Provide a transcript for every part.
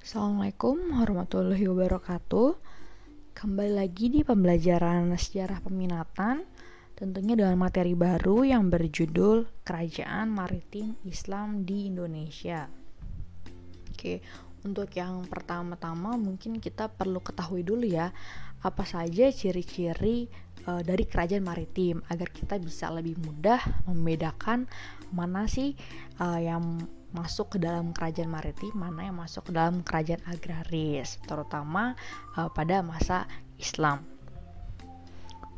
Assalamualaikum warahmatullahi wabarakatuh. Kembali lagi di pembelajaran sejarah peminatan, tentunya dengan materi baru yang berjudul Kerajaan Maritim Islam di Indonesia. Oke, untuk yang pertama-tama mungkin kita perlu ketahui dulu ya, apa saja ciri-ciri dari kerajaan maritim agar kita bisa lebih mudah membedakan mana sih yang masuk ke dalam kerajaan maritim, mana yang masuk ke dalam kerajaan agraris, terutama pada masa Islam.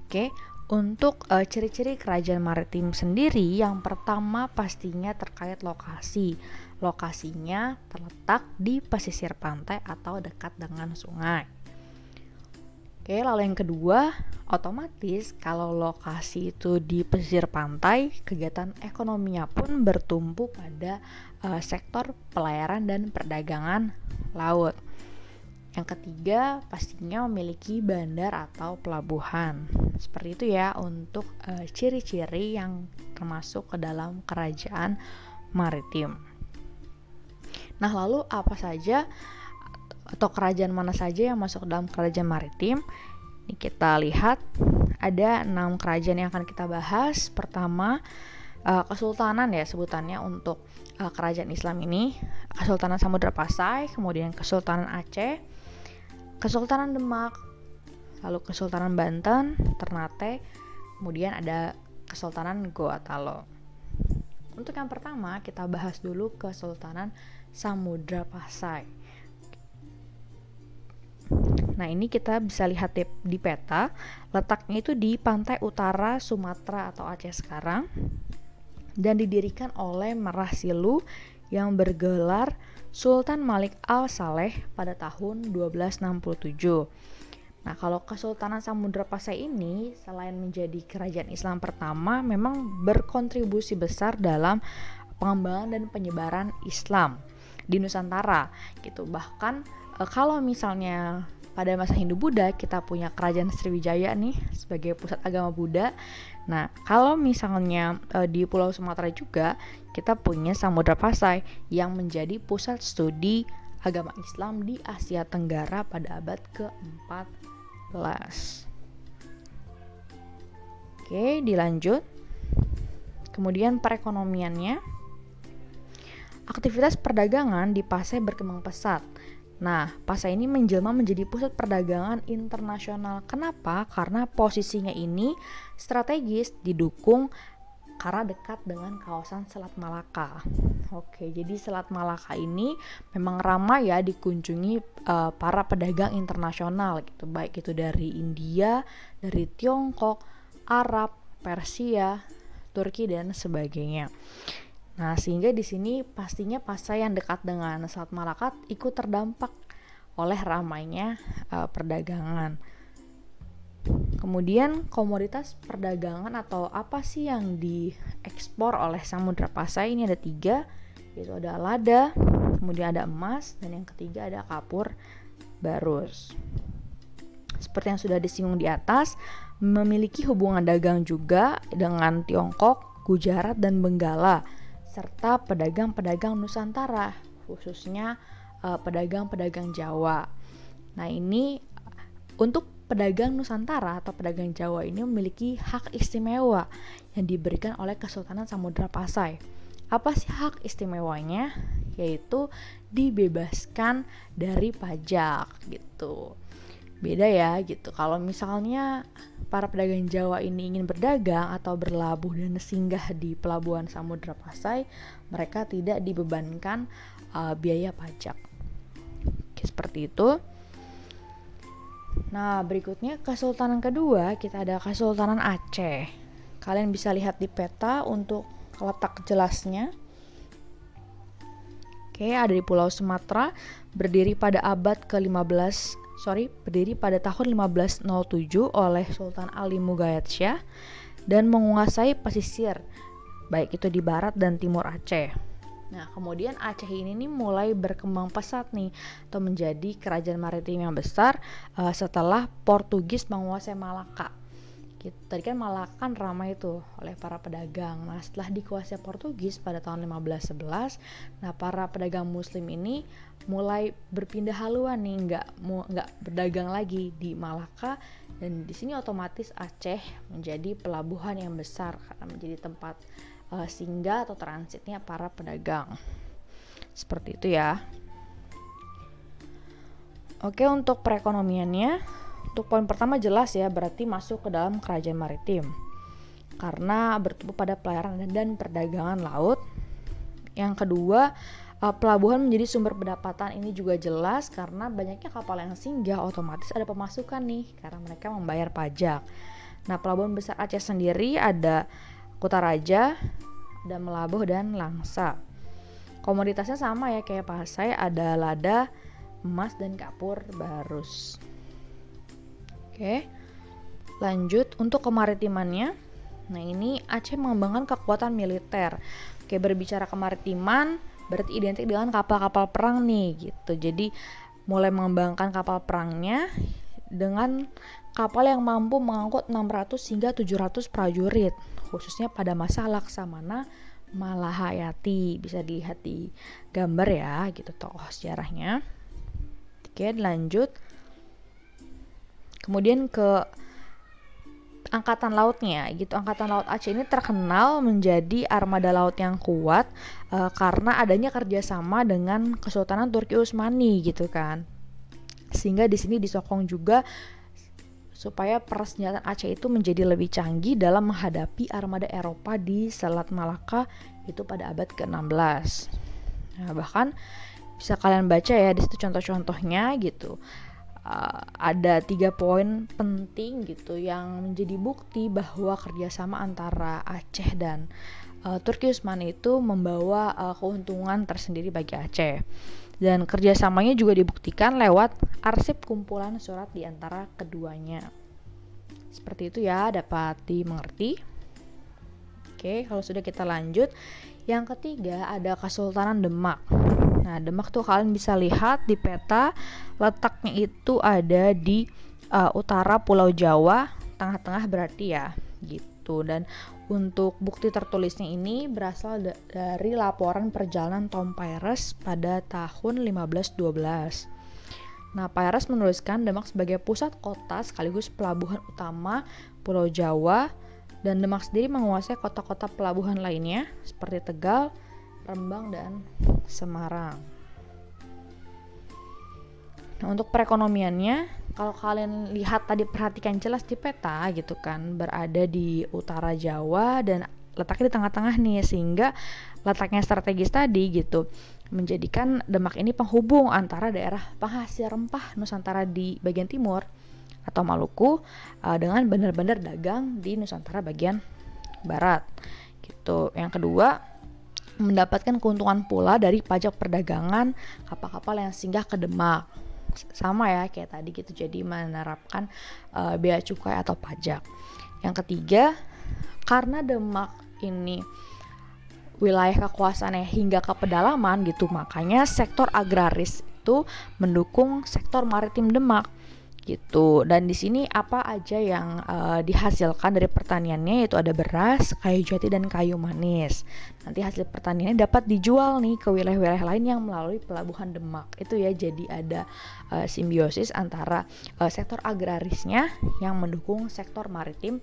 Oke, untuk ciri-ciri kerajaan maritim sendiri, yang pertama pastinya terkait lokasi. Lokasinya terletak di pesisir pantai atau dekat dengan sungai. Oke, lalu yang kedua, otomatis kalau lokasi itu di pesisir pantai, kegiatan ekonominya pun bertumpu pada sektor pelayaran dan perdagangan laut. Yang ketiga, pastinya memiliki bandar atau pelabuhan. Seperti itu ya untuk ciri-ciri yang termasuk ke dalam kerajaan maritim. Nah, lalu apa saja atau kerajaan mana saja yang masuk dalam kerajaan maritim? Ini kita lihat ada 6 kerajaan yang akan kita bahas. Pertama, kesultanan ya sebutannya untuk kerajaan Islam ini, Kesultanan Samudra Pasai, kemudian Kesultanan Aceh, Kesultanan Demak, lalu Kesultanan Banten, Ternate, kemudian ada Kesultanan Gorontalo. Untuk yang pertama kita bahas dulu Kesultanan Samudra Pasai. Nah, ini kita bisa lihat di peta, letaknya itu di pantai utara Sumatera atau Aceh sekarang, dan didirikan oleh Merah Silu yang bergelar Sultan Malik Al-Saleh pada tahun 1267. Nah, kalau Kesultanan Samudra Pasai ini selain menjadi kerajaan Islam pertama, memang berkontribusi besar dalam pengembangan dan penyebaran Islam di Nusantara gitu. Bahkan kalau misalnya pada masa Hindu-Buddha kita punya kerajaan Sriwijaya nih sebagai pusat agama Buddha. Nah, kalau misalnya di Pulau Sumatera juga kita punya Samudra Pasai yang menjadi pusat studi agama Islam di Asia Tenggara pada abad ke-14. Oke, dilanjut. Kemudian perekonomiannya, aktivitas perdagangan di Pasai berkembang pesat. Nah, Pasai ini menjelma menjadi pusat perdagangan internasional. Kenapa? Karena posisinya ini strategis, didukung karena dekat dengan kawasan Selat Malaka. Oke, jadi Selat Malaka ini memang ramai ya dikunjungi para pedagang internasional gitu, baik itu dari India, dari Tiongkok, Arab, Persia, Turki dan sebagainya. Nah, sehingga di sini pastinya Pasai yang dekat dengan Selat Malaka ikut terdampak oleh ramainya perdagangan. Kemudian komoditas perdagangan atau apa sih yang diekspor oleh Samudra Pasai ini ada 3, yaitu ada lada, kemudian ada emas, dan yang ketiga ada kapur barus. Seperti yang sudah disinggung di atas, memiliki hubungan dagang juga dengan Tiongkok, Gujarat, dan Benggala, serta pedagang-pedagang Nusantara, khususnya pedagang-pedagang Jawa. Nah, ini untuk pedagang Nusantara atau pedagang Jawa ini memiliki hak istimewa yang diberikan oleh Kesultanan Samudra Pasai. Apa sih hak istimewanya? Yaitu dibebaskan dari pajak gitu. Beda ya gitu. Kalau misalnya para pedagang Jawa ini ingin berdagang atau berlabuh dan singgah di pelabuhan Samudra Pasai, mereka tidak dibebankan biaya pajak. Oke, seperti itu. Nah, berikutnya kesultanan kedua, kita ada Kesultanan Aceh. Kalian bisa lihat di peta untuk letak jelasnya. Oke, ada di Pulau Sumatera, berdiri pada tahun 1507 oleh Sultan Ali Mughayat Shah dan menguasai pesisir, baik itu di barat dan timur Aceh. Nah, kemudian Aceh ini mulai berkembang pesat nih, atau menjadi kerajaan maritim yang besar setelah Portugis menguasai Malaka. Gitu. Tadi kan Malaka kan ramai itu oleh para pedagang. Nah, setelah dikuasai Portugis pada tahun 1511, nah para pedagang Muslim ini mulai berpindah haluan nih, nggak berdagang lagi di Malaka, dan di sini otomatis Aceh menjadi pelabuhan yang besar karena menjadi tempat singgah atau transitnya para pedagang. Seperti itu ya. Oke, untuk perekonomiannya, untuk poin pertama jelas ya, berarti masuk ke dalam kerajaan maritim karena bertumpu pada pelayaran dan perdagangan laut. Yang kedua, pelabuhan menjadi sumber pendapatan. Ini juga jelas karena banyaknya kapal yang singgah, otomatis ada pemasukan nih karena mereka membayar pajak. Nah, pelabuhan besar Aceh sendiri ada Kutaraja, ada Melabuh dan Langsa. Komoditasnya sama ya kayak Pasai, ada lada, emas dan kapur barus. Oke, lanjut untuk kemaritimannya. Nah, ini Aceh mengembangkan kekuatan militer. Oke, berbicara kemaritiman berarti identik dengan kapal-kapal perang nih gitu. Jadi mulai mengembangkan kapal perangnya dengan kapal yang mampu mengangkut 600 hingga 700 prajurit, khususnya pada masa Laksamana Malahayati. Bisa dilihat di gambar ya, gitu tokoh sejarahnya. Oke, lanjut. Kemudian ke angkatan lautnya gitu. Angkatan laut Aceh ini terkenal menjadi armada laut yang kuat karena adanya kerjasama dengan Kesultanan Turki Utsmani gitu kan. Sehingga di sini disokong juga supaya persenjataan Aceh itu menjadi lebih canggih dalam menghadapi armada Eropa di Selat Malaka itu pada abad ke-16. Nah, bahkan bisa kalian baca ya di situ contoh-contohnya gitu. Ada 3 poin penting gitu yang menjadi bukti bahwa kerjasama antara Aceh dan Turki Utsmani itu membawa keuntungan tersendiri bagi Aceh, dan kerjasamanya juga dibuktikan lewat arsip kumpulan surat di antara keduanya. Seperti itu ya, dapat dimengerti. Oke, kalau sudah kita lanjut. Yang ketiga ada Kesultanan Demak. Nah, Demak tuh kalian bisa lihat di peta, letaknya itu ada di utara Pulau Jawa, tengah-tengah berarti ya, gitu. Dan untuk bukti tertulisnya ini berasal dari laporan perjalanan Tom Paires pada tahun 1512. Nah, Paires menuliskan Demak sebagai pusat kota sekaligus pelabuhan utama Pulau Jawa, dan Demak sendiri menguasai kota-kota pelabuhan lainnya seperti Tegal, Rembang, dan Semarang. Nah, untuk perekonomiannya, kalau kalian lihat tadi, perhatikan jelas di peta gitu kan, berada di utara Jawa dan letaknya di tengah-tengah nih, sehingga letaknya strategis tadi gitu menjadikan Demak ini penghubung antara daerah penghasil rempah Nusantara di bagian timur atau Maluku dengan bandar-bandar dagang di Nusantara bagian barat gitu. Yang kedua, mendapatkan keuntungan pula dari pajak perdagangan kapal-kapal yang singgah ke Demak. Sama ya kayak tadi gitu, jadi menerapkan bea cukai atau pajak. Yang ketiga, karena Demak ini wilayah kekuasaannya hingga ke pedalaman gitu, makanya sektor agraris itu mendukung sektor maritim Demak gitu. Dan di sini apa aja yang dihasilkan dari pertaniannya, yaitu ada beras, kayu jati, dan kayu manis. Nanti hasil pertaniannya dapat dijual nih ke wilayah-wilayah lain yang melalui pelabuhan Demak itu ya. Jadi ada simbiosis antara sektor agrarisnya yang mendukung sektor maritim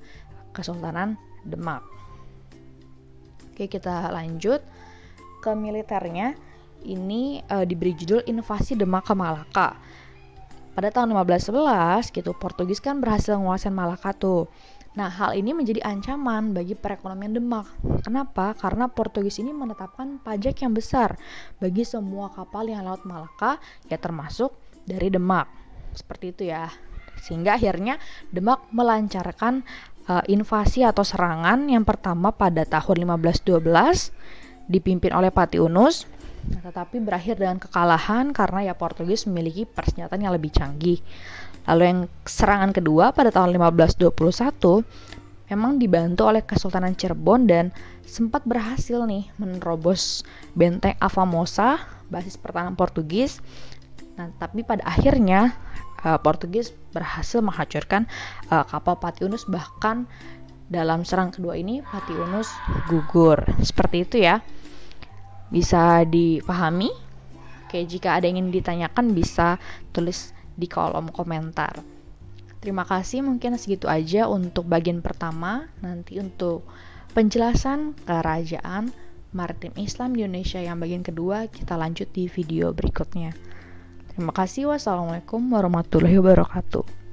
Kesultanan Demak. Oke, kita lanjut ke militernya. Ini diberi judul Invasi Demak ke Malaka. Pada tahun 1511 gitu, Portugis kan berhasil menguasai Malaka tuh. Nah, hal ini menjadi ancaman bagi perekonomian Demak. Kenapa? Karena Portugis ini menetapkan pajak yang besar bagi semua kapal yang laut Malaka, ya termasuk dari Demak. Seperti itu ya. Sehingga akhirnya Demak melancarkan invasi atau serangan yang pertama pada tahun 1512 dipimpin oleh Pati Unus. Nah, tetapi berakhir dengan kekalahan karena ya Portugis memiliki persenjataan yang lebih canggih. Lalu yang serangan kedua pada tahun 1521 memang dibantu oleh Kesultanan Cirebon dan sempat berhasil nih menerobos benteng Alfamosa, basis pertahanan Portugis. Nah, tapi pada akhirnya Portugis berhasil menghancurkan kapal Patiunus, bahkan dalam serang kedua ini Patiunus gugur. Seperti itu ya. Bisa dipahami? Oke, jika ada yang ingin ditanyakan bisa tulis di kolom komentar. Terima kasih, mungkin segitu aja untuk bagian pertama. Nanti untuk penjelasan kerajaan maritim Islam di Indonesia yang bagian kedua kita lanjut di video berikutnya. Terima kasih. Wassalamualaikum warahmatullahi wabarakatuh.